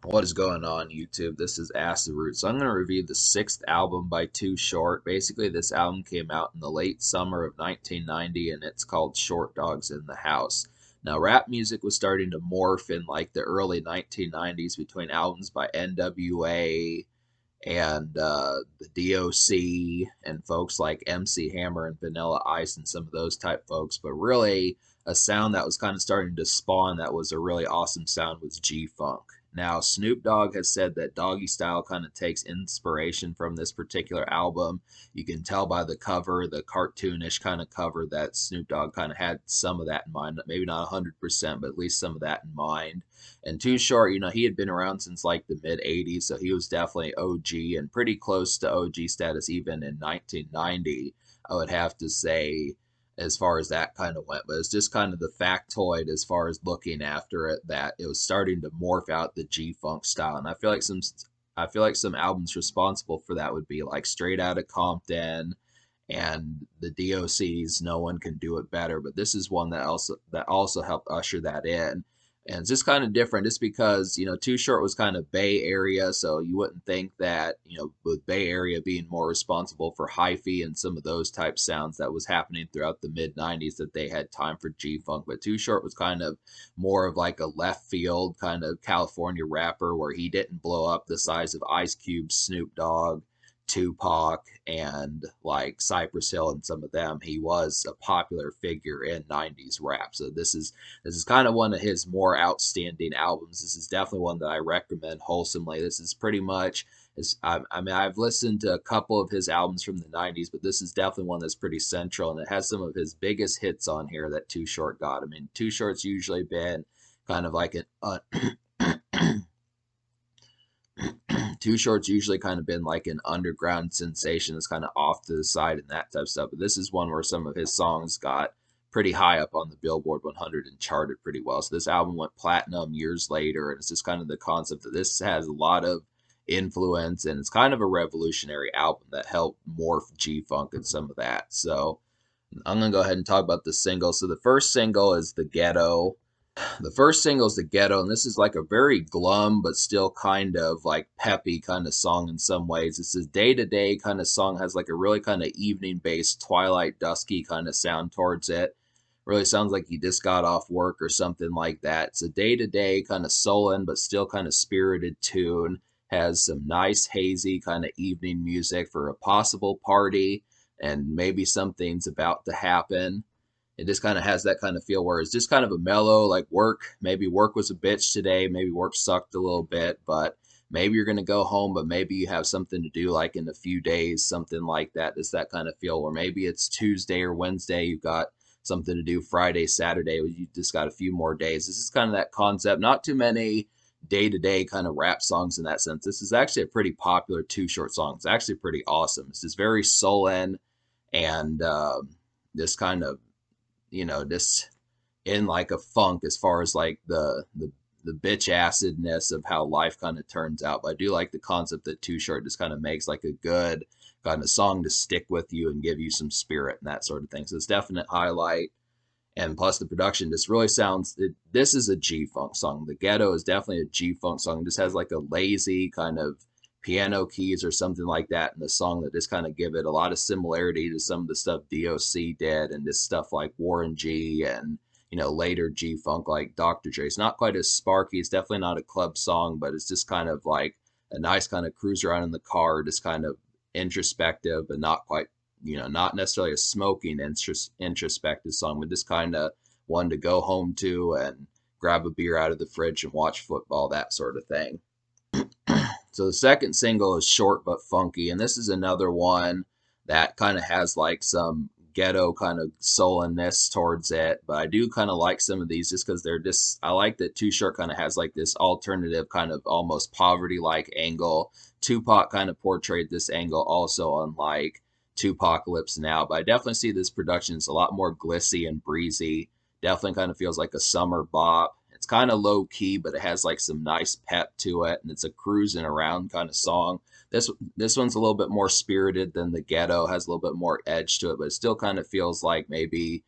What is going on, YouTube? This is Acid Root. So I'm going to review the sixth album by Too Short. Basically, this album came out in the late summer of 1990, and it's called Short Dogs in the House. Now, rap music was starting to morph in like the early 1990s between albums by NWA and the DOC and folks like MC Hammer and Vanilla Ice and some of those type folks. But really, a sound that was kind of starting to spawn that was a really awesome sound was G-Funk. Now, Snoop Dogg has said that Doggy Style kind of takes inspiration from this particular album. You can tell by the cover, the cartoonish kind of cover, that Snoop Dogg kind of had some of that in mind. Maybe not 100%, but at least some of that in mind. And Too Short, he had been around since like the mid 80s, so he was definitely OG and pretty close to OG status even in 1990, I would have to say, as far as that kind of went. But it's just kind of the factoid as far as looking after it that it was starting to morph out the G-Funk style. And I feel like some albums responsible for that would be like Straight Outta Compton and the DOC's No One Can Do It Better. But this is one that also helped usher that in. And it's just kind of different just because, Too Short was kind of Bay Area, so you wouldn't think that, with Bay Area being more responsible for hyphy and some of those type sounds that was happening throughout the mid 90s, that they had time for G-Funk. But Too Short was kind of more of like a left field kind of California rapper where he didn't blow up the size of Ice Cube, Snoop Dogg, Tupac, and like Cypress Hill and some of them. He was a popular figure in 90s rap. So this is kind of one of his more outstanding albums. This is definitely one that I recommend wholesomely. This is pretty much I mean, I've listened to a couple of his albums from the 90s, but this is definitely one that's pretty central, and it has some of his biggest hits on here that Too Short got. I mean, Too Short's usually been kind of like an Too Short's usually kind of been like an underground sensation that's kind of off to the side and that type of stuff. But this is one where some of his songs got pretty high up on the Billboard 100 and charted pretty well. So this album went platinum years later, and it's just kind of the concept that this has a lot of influence, and it's kind of a revolutionary album that helped morph G-Funk and some of that. So I'm gonna go ahead and talk about the single. So the first single is The Ghetto. The first single is The Ghetto, and this is like a very glum but still kind of like peppy kind of song in some ways. It's a day-to-day kind of song, has like a really kind of evening-based, twilight, dusky kind of sound towards it. Really sounds like you just got off work or something like that. It's a day-to-day kind of sullen but still kind of spirited tune. Has some nice hazy kind of evening music for a possible party, and maybe something's about to happen. It just kind of has that kind of feel where it's just kind of a mellow, like work. Maybe work was a bitch today. Maybe work sucked a little bit, but maybe you're going to go home, but maybe you have something to do like in a few days, something like that. It's that kind of feel. Or maybe it's Tuesday or Wednesday. You've got something to do Friday, Saturday. You just got a few more days. This is kind of that concept. Not too many day to day kind of rap songs in that sense. This is actually a pretty popular Too Short song. It's actually pretty awesome. It's just very sullen and this kind of just in like a funk as far as like the bitch acidness of how life kind of turns out. But I do like the concept that Too Short just kind of makes like a good kind of song to stick with you and give you some spirit and that sort of thing. So it's definite highlight. And plus the production just really this is a G-Funk song. The Ghetto is definitely a G-Funk song. It just has like a lazy kind of piano keys or something like that in the song that just kind of give it a lot of similarity to some of the stuff DOC did and this stuff like Warren G and later G-Funk like Dr. Dre. It's not quite as sparky. It's definitely not a club song, but it's just kind of like a nice kind of cruise around in the car, just kind of introspective, but not quite, not necessarily a smoking introspective song, but just kind of one to go home to and grab a beer out of the fridge and watch football, that sort of thing. So the second single is Short But Funky, and this is another one that kind of has like some ghetto kind of sullenness towards it. But I do kind of like some of these just because I like that Too Short kind of has like this alternative kind of almost poverty-like angle. Tupac kind of portrayed this angle also on like Tupacalypse Now, but I definitely see this production is a lot more glissy and breezy. Definitely kind of feels like a summer bop. It's kind of low key, but it has like some nice pep to it, and it's a cruising around kind of song. This one's a little bit more spirited than The Ghetto, has a little bit more edge to it, but it still kind of feels like maybe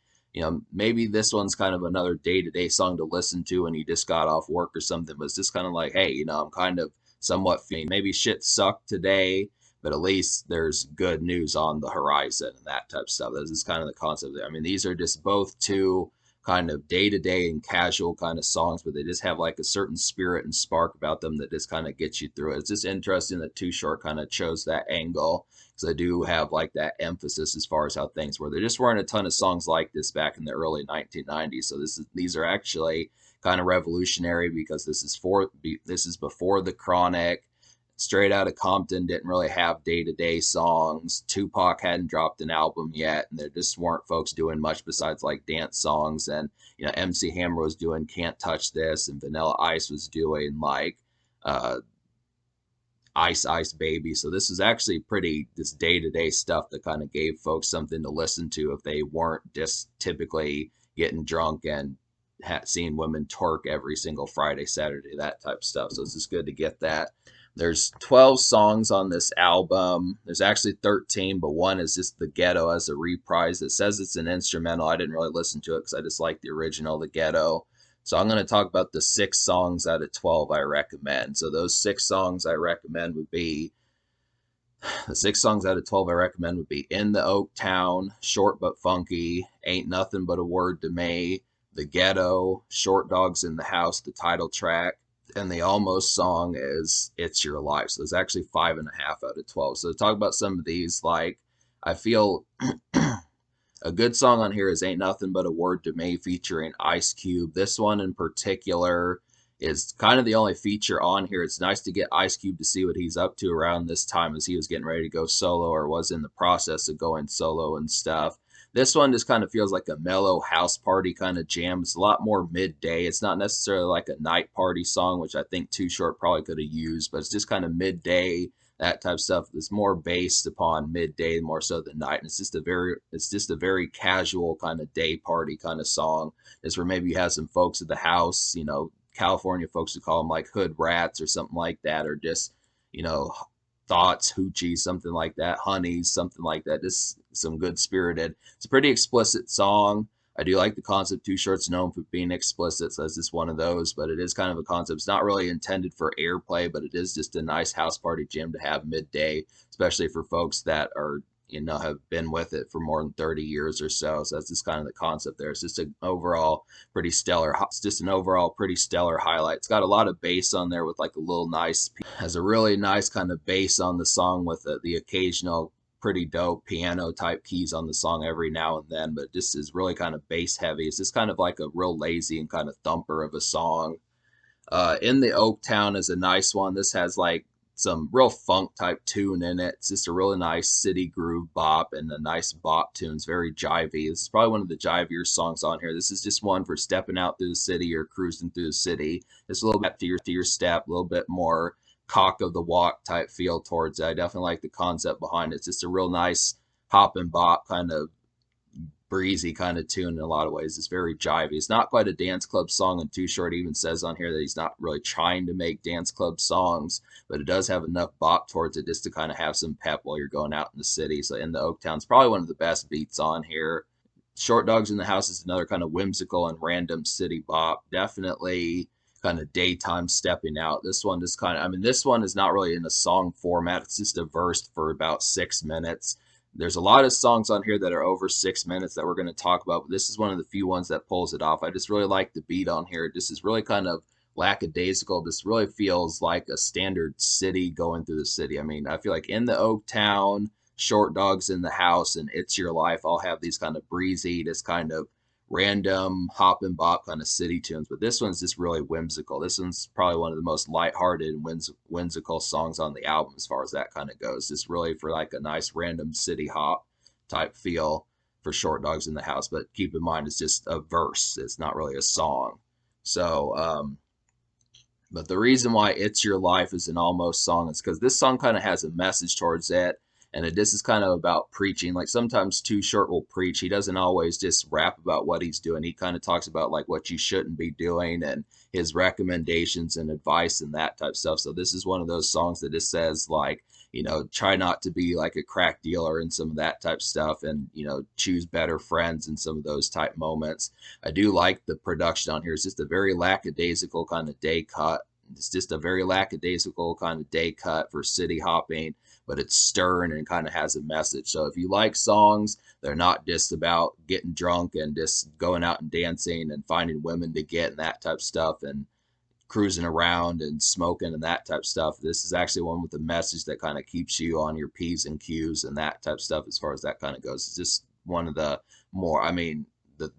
maybe this one's kind of another day-to-day song to listen to when you just got off work or something, but it's just kind of like, hey, I'm kind of somewhat feeling maybe shit sucked today, but at least there's good news on the horizon and that type of stuff. This is kind of the concept there. I mean, these are just both two kind of day-to-day and casual kind of songs, but they just have like a certain spirit and spark about them that just kind of gets you through it. It's just interesting that Too Short kind of chose that angle, because I do have like that emphasis as far as how things were. There just weren't a ton of songs like this back in the early 1990s. So these are actually kind of revolutionary, because this is before the Chronic. Straight Outta Compton didn't really have day-to-day songs. Tupac hadn't dropped an album yet, and there just weren't folks doing much besides like dance songs. And MC Hammer was doing Can't Touch This, and Vanilla Ice was doing like uh, Ice Ice Baby. So this is actually pretty this day-to-day stuff that kind of gave folks something to listen to if they weren't just typically getting drunk and seeing women twerk every single Friday, Saturday, that type of stuff. So it's just good to get that. There's 12 songs on this album. There's actually 13, but one is just The Ghetto as a reprise. It says it's an instrumental. I didn't really listen to it because I just like the original, The Ghetto. So I'm going to talk about the 6 songs out of 12 I recommend. So those 6 songs I recommend would be the 6 songs out of 12 I recommend would be In the Oak Town, Short But Funky, Ain't Nothing But a Word to Me, The Ghetto, Short Dogs in the House, the title track, and the almost song is It's Your Life. So it's actually 5.5 out of 12. So to talk about some of these, like I feel a good song on here is Ain't Nothing But a Word to Me featuring Ice Cube. This one in particular is kind of the only feature on here. It's nice to get Ice Cube to see what he's up to around this time, as he was getting ready to go solo or was in the process of going solo and stuff. This one just kind of feels like a mellow house party kind of jam. It's a lot more midday. It's not necessarily like a night party song, which I think Too Short probably could have used, but it's just kind of midday, that type of stuff. It's more based upon midday more so than night. And it's just a very casual kind of day party kind of song. It's where maybe you have some folks at the house, California folks would call them like hood rats or something like that, or just, thoughts, hoochies, something like that, honeys, something like that. Just some good spirited. It's a pretty explicit song. I do like the concept. Too Short's known for being explicit, so it's just one of those, but it is kind of a concept. It's not really intended for airplay, but it is just a nice house party jam to have midday, especially for folks that are, have been with it for more than 30 years or so. So that's just kind of the concept there. It's just an overall pretty stellar. It's just an overall pretty stellar highlight. It's got a lot of bass on there with like a little nice, has a really nice kind of bass on the song with the occasional pretty dope piano type keys on the song every now and then, but this is really kind of bass heavy. It's just kind of like a real lazy and kind of thumper of a song. In the Oak Town is a nice one. This has like some real funk type tune in it. It's just a really nice city groove bop and a nice bop tune. It's very jivey. This is probably one of the jivier songs on here. This is just one for stepping out through the city or cruising through the city. It's a little bit to your step, a little bit more cock of the walk type feel towards it. I definitely like the concept behind it. It's just a real nice hop and bop kind of breezy kind of tune in a lot of ways. It's very jivey. It's not quite a dance club song, and Too Short even says on here that he's not really trying to make dance club songs, but it does have enough bop towards it just to kind of have some pep while you're going out in the city. So In the Oak Town's probably one of the best beats on here. Short Dogs in the House is another kind of whimsical and random city bop. Definitely kind of daytime stepping out. This one just kind of, this one is not really in a song format. It's just a verse for about 6 minutes. There's a lot of songs on here that are over 6 minutes that we're going to talk about, but this is one of the few ones that pulls it off. I just really like the beat on here. This is really kind of lackadaisical. This really feels like a standard city going through the city. I feel like In the Oak Town, Short Dogs in the House, and It's Your Life all have these kind of breezy, this kind of random hop and bop kind of city tunes, but this one's just really whimsical. This one's probably one of the most lighthearted and whimsical songs on the album as far as that kind of goes. Just really for like a nice random city hop type feel for Short Dogs in the House, but keep in mind it's just a verse. It's not really a song. So, but the reason why It's Your Life is an almost song is because this song kind of has a message towards it. And this is kind of about preaching. Like sometimes Too Short will preach. He doesn't always just rap about what he's doing. He kind of talks about like what you shouldn't be doing and his recommendations and advice and that type of stuff. So this is one of those songs that just says like, try not to be like a crack dealer and some of that type stuff, and choose better friends in some of those type moments. I do like the production on here. It's just a very lackadaisical kind of day cut. It's just a very lackadaisical kind of day cut for city hopping, but it's stern and kind of has a message. So if you like songs, they're not just about getting drunk and just going out and dancing and finding women to get and that type of stuff and cruising around and smoking and that type of stuff. This is actually one with a message that kind of keeps you on your P's and Q's and that type of stuff as far as that kind of goes. It's just one of the more, I mean,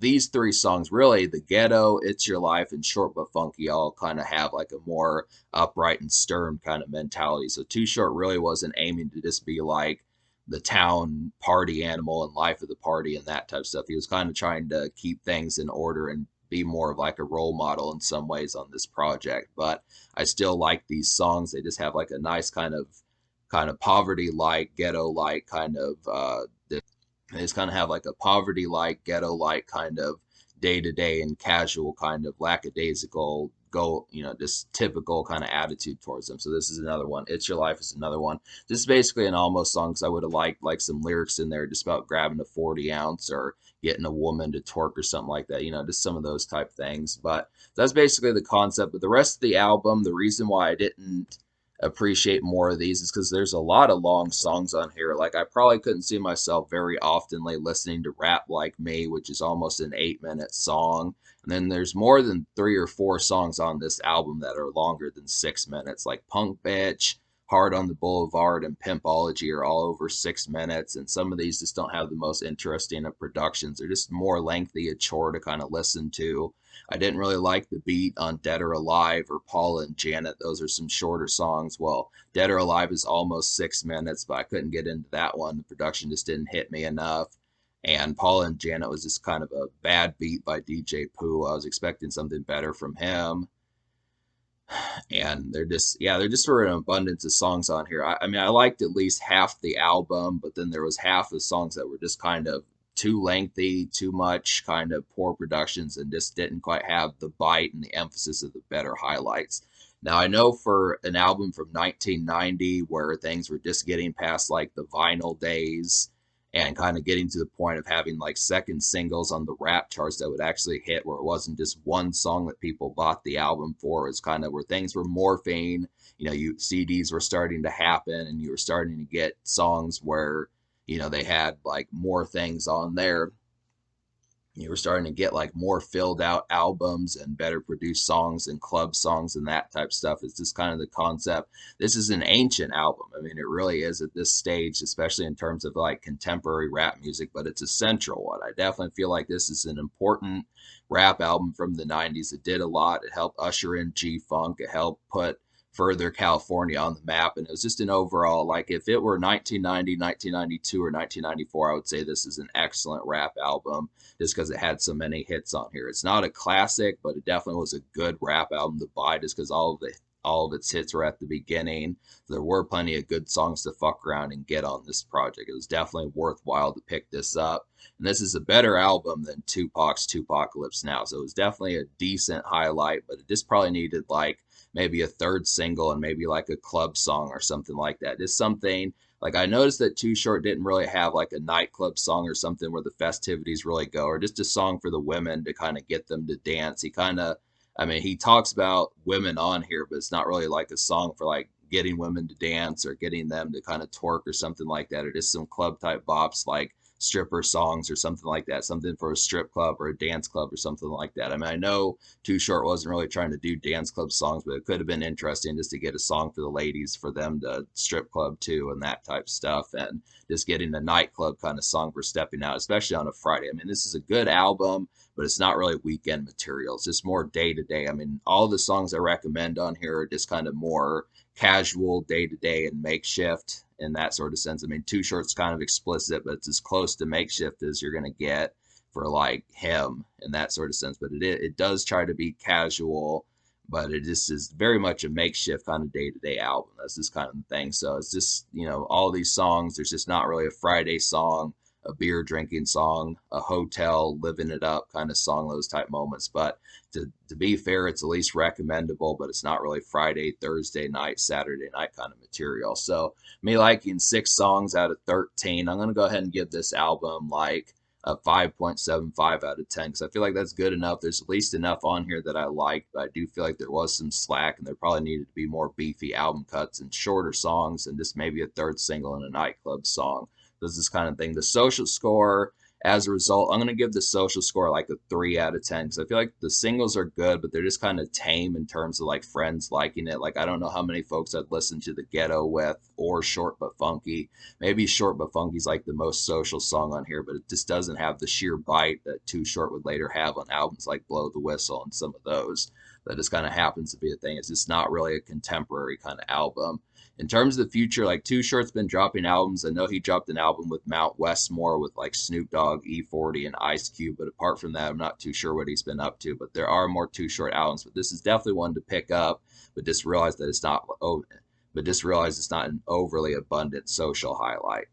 these three songs really, the Ghetto, It's Your Life, and Short But Funky, all kind of have like a more upright and stern kind of mentality. So Too Short really wasn't aiming to just be like the town party animal and life of the party and that type of stuff. He was kind of trying to keep things in order and be more of like a role model in some ways on this project. But I still like these songs. They just have like a nice kind of poverty like, ghetto like kind of they just kind of have like a poverty like, ghetto like kind of day to day and casual kind of lackadaisical go, just typical kind of attitude towards them. So this is another one. It's Your Life is another one. This is basically an almost song, because I would have liked like some lyrics in there just about grabbing a 40 ounce or getting a woman to twerk or something like that, just some of those type things. But that's basically the concept. But the rest of the album, the reason why I didn't appreciate more of these is because there's a lot of long songs on here. Like I probably couldn't see myself very oftenly listening to Rap Like Me, which is almost an 8-minute song. And then there's more than 3 or 4 songs on this album that are longer than 6 minutes, like Punk Bitch, Hard on the Boulevard, and Pimpology are all over 6 minutes. And some of these just don't have the most interesting of productions. They're just more lengthy, a chore to kind of listen to. I didn't really like the beat on Dead or Alive or Paula and Janet. Those are some shorter songs. Well, Dead or Alive is almost 6 minutes, but I couldn't get into that one. The production just didn't hit me enough. And Paula and Janet was just kind of a bad beat by DJ Pooh. I was expecting something better from him. And they're just for an abundance of songs on here. I mean, I liked at least half the album, but then there was half the songs that were just kind of too lengthy, too much kind of poor productions, and just didn't quite have the bite and the emphasis of the better highlights. Now, I know for an album from 1990 where things were just getting past like the vinyl days and kind of getting to the point of having like second singles on the rap charts that would actually hit, where it wasn't just one song that people bought the album for. It's kind of where things were morphing. CDs were starting to happen, and you were starting to get songs where they had like more things on there. You were starting to get like more filled out albums and better produced songs and club songs and that type of stuff. It's just kind of the concept. This is an ancient album. I mean, it really is at this stage, especially in terms of like contemporary rap music, but it's a central one. I definitely feel like this is an important rap album from the 90s. It did a lot. It helped usher in G-Funk. It helped put further California on the map. And it was just an overall, like if it were 1990, 1992, or 1994, I would say this is an excellent rap album just because it had so many hits on here. It's not a classic, but it definitely was a good rap album to buy just because all of its hits were at the beginning. There were plenty of good songs to fuck around and get on this project. It was definitely worthwhile to pick this up. And this is a better album than Tupac's Tupacalypse Now. So it was definitely a decent highlight, but it just probably needed like maybe a third single and maybe like a club song or something like that. Just something like I noticed that Too Short didn't really have like a nightclub song or something where the festivities really go, or just a song for the women to kind of get them to dance. I mean, he talks about women on here, but it's not really like a song for like getting women to dance or getting them to kind of twerk or something like that, or just some club type bops like stripper songs or something like that, something for a strip club or a dance club or something like that. I mean, I know Too Short wasn't really trying to do dance club songs, but it could have been interesting just to get a song for the ladies for them to strip club to and that type of stuff, and just getting a nightclub kind of song for stepping out, especially on a Friday. I mean, this is a good album, but it's not really weekend material. It's just more day to day. I mean, all the songs I recommend on here are just kind of more casual, day to day, and makeshift in that sort of sense. I mean, Too Short's kind of explicit, but it's as close to makeshift as you're going to get for like him in that sort of sense. But it does try to be casual, but it just is very much a makeshift kind of day to day album. That's just kind of the thing. So it's just, all these songs, there's just not really a Friday song, a beer drinking song, a hotel living it up kind of song, those type moments. But to be fair, it's at least recommendable, but it's not really Friday, Thursday night, Saturday night kind of material. So me liking 6 songs out of 13, I'm gonna go ahead and give this album like a 5.75 out of 10 because I feel like that's good enough. There's at least enough on here that I like, but I do feel like there was some slack and there probably needed to be more beefy album cuts and shorter songs and just maybe a third single and a nightclub song. This is kind of thing. The social score, as a result, I'm going to give the social score like a 3 out of 10 because I feel like the singles are good, but they're just kind of tame in terms of like friends liking it. Like, I don't know how many folks I'd listen to The Ghetto with or Short But Funky. Maybe Short But Funky's like the most social song on here, but it just doesn't have the sheer bite that Too Short would later have on albums like Blow the Whistle and some of those. That just kind of happens to be a thing. It's just not really a contemporary kind of album. In terms of the future, like Too Short's been dropping albums. I know he dropped an album with Mount Westmore with like Snoop Dogg, E40, and Ice Cube. But apart from that, I'm not too sure what he's been up to. But there are more Too Short albums. But this is definitely one to pick up. But just realize that it's not. But just realize it's not an overly abundant social highlight.